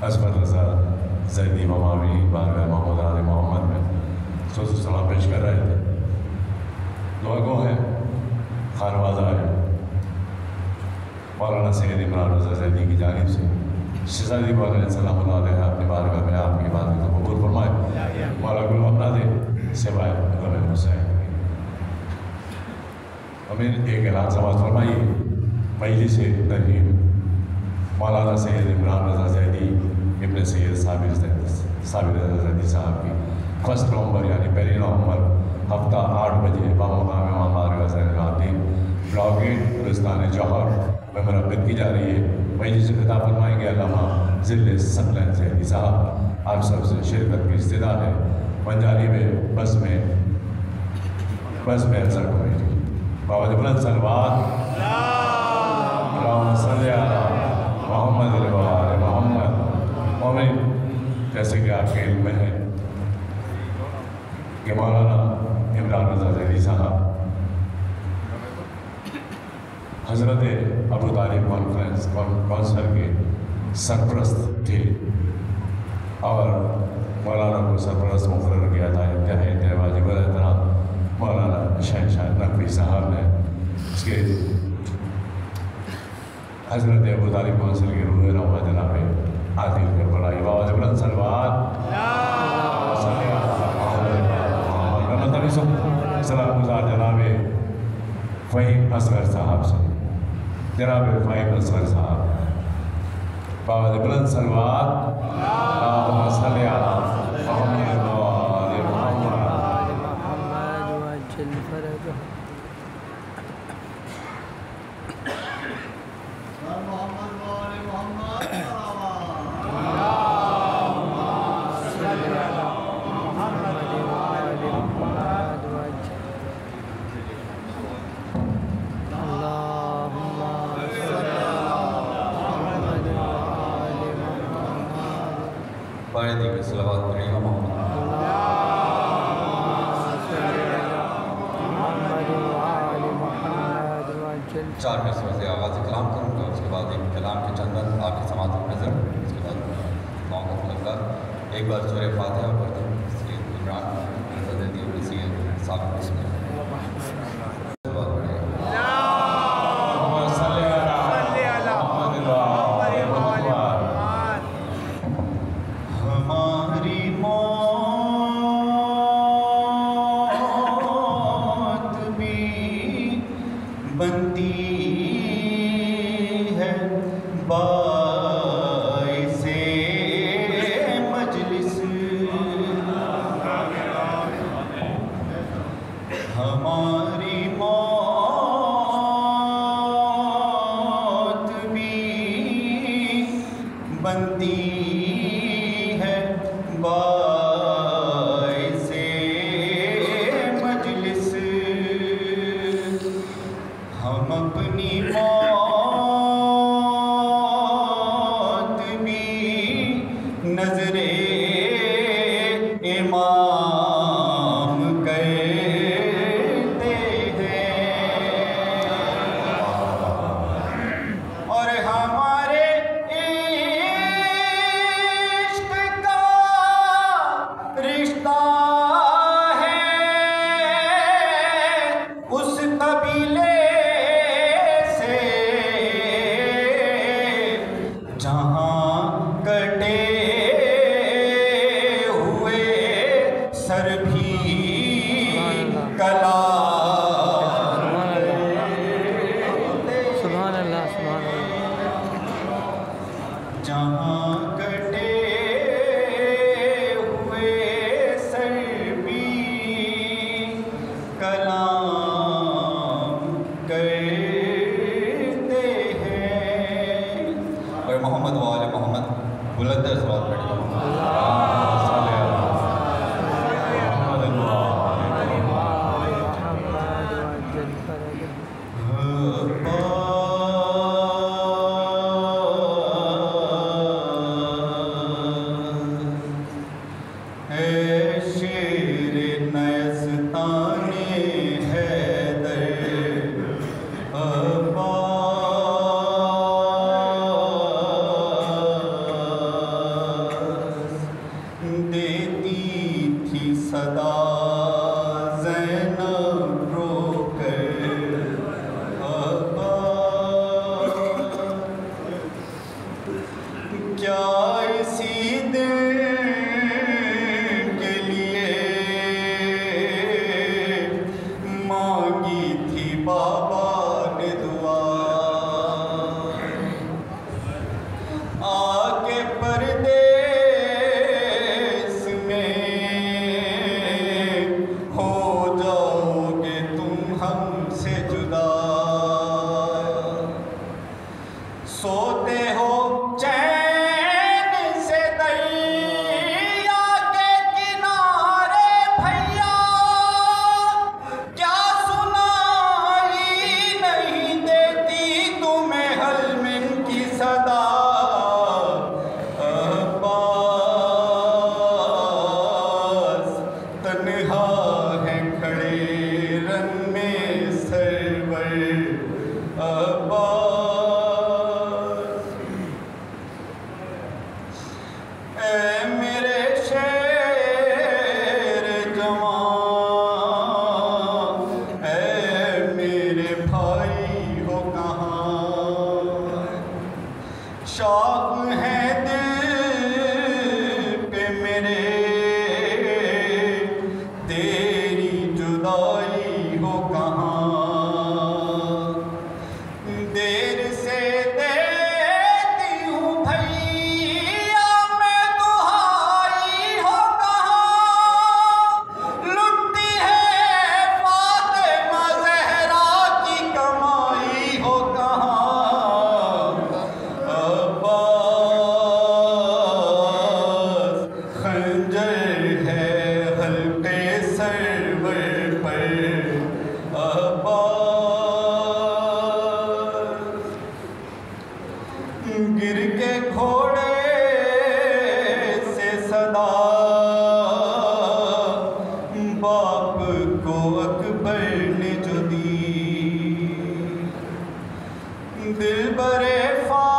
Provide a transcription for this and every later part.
असफर रज़ा ज़ैदी ममावी बारगाह मोहम्मद आले मोहम्मद में सलाम पेश कर रहे थे। दुआ गो है, खानवाजा है, मौलाना सैयद इमरान रज़ा ज़ैदी की जानिब से शहज़ादी सलाम अपनी बारगाह में आपकी बात को कबूल फरमाए, मौला गुल अपना दे सिवाय गम हुसैन। हमें एक ऐलान समाज फरमाइए। मजलिस तहरीम मौलाना सैयद इमरान रज़ा ज़ैदी इब्न सैयद साबिर रज़ा ज़ैदी साहब की 1 नवंबर यानी 1 नवंबर हफ्ता 8 बजे बामकाम बारगाह ब्लॉक गेट गुलिस्तान जौहर में मुनक़्क़िद की जा रही है। मजलिस से खिताब फरमाएंगे अल्लामा ज़िले सकलन ज़ैदी साहब। आप सब से शिरकत की इस्तेदाद है। पंजाबी में बस में अक्सर कमेटी बाबा बुलंद सलवात मोहम्मद मोहम्मद मोमिन। जैसे कि आपके इल्म में है कि मौलाना इमरान रज़ा ज़ैदी साहब हज़रत अबू तालिब कॉन्फ्रेंस कौंसल के सरपरस्त थे और मौलाना को सरपरस्त मुक़र्रर किया था इंतहाई वाजिब एहतराम मौलाना शहनशाह नकवी साहब ने। इसके हज़रत अबू तालिब कौंसिल के रूह रवा जनाब आदिल करबलाई बाबा बुलंद सलवात सलाम गुज़ार जनाब फ़हीम असगर साहब से, जनाब फ़हीम असगर साहब बाबा बुलंद सलवात चार मिसरों से आगाज़ कलाम करूँगा। उसके बाद एक कलाम के चंदन आपकी समात में नजर, उसके बाद मौका लगता एक बार सूरह फातिहा पढ़ दूँ। इमरान रज़ा ज़ैदी साहब क्या इसी दिन के लिए मांगी थी बाबा ने दुआ, आके परदेस में हो जाओगे तुम हमसे जुदा, सोते हो चैन से दरिया के किनारे भैया, क्या सुनाई नहीं देती तुम्हें हलमिन की सदा। अब्बास तन्हा है खड़े रन में सरवर, मेरे शेर जवान, मेरे भाई हो कहाँ, शौक है दिल पे मेरे तेरी जुदाई हो कहाँ, देर से देती हूँ भैया मैं दुहाई हो कहाँ, लुटती है फातिमा ज़हरा की कमाई हो कहाँ। अब्बास खंजर है हल्के सरवर पर, गिर के घोड़े से सदा बाप को अकबर ने जो दी, दिल बरे फातिमा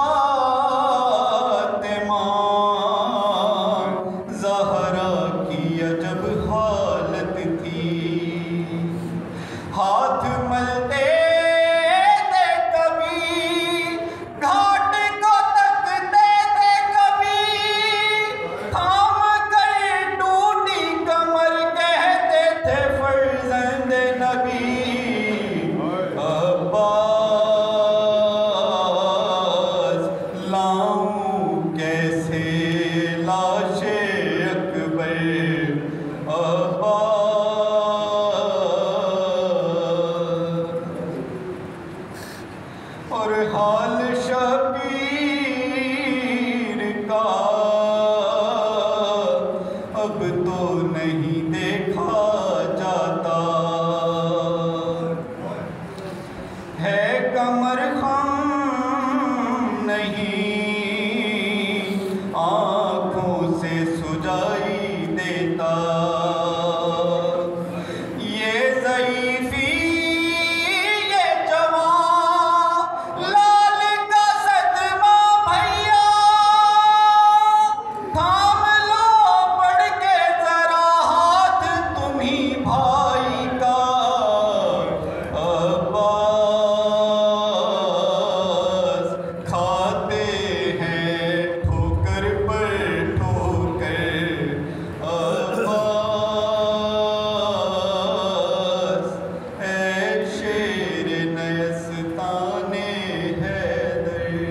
ज़हरा की अजब हालत थी, हाथ मलते कैसे लाशे अकबर, और हाल शबीर का अब तो नहीं देखा जाता, है कमर खां नहीं आँखों से सुजाई देता, ये ज़ईफ़ी ये जवां लाल का सदमा भैया, थाम लो पड़ के ज़रा हाथ तुम्ही भाई का। अब्बास खाते हैं ठोकर पर ठोकर, अब्बास ऐ शेर नयस्ताने हैदर।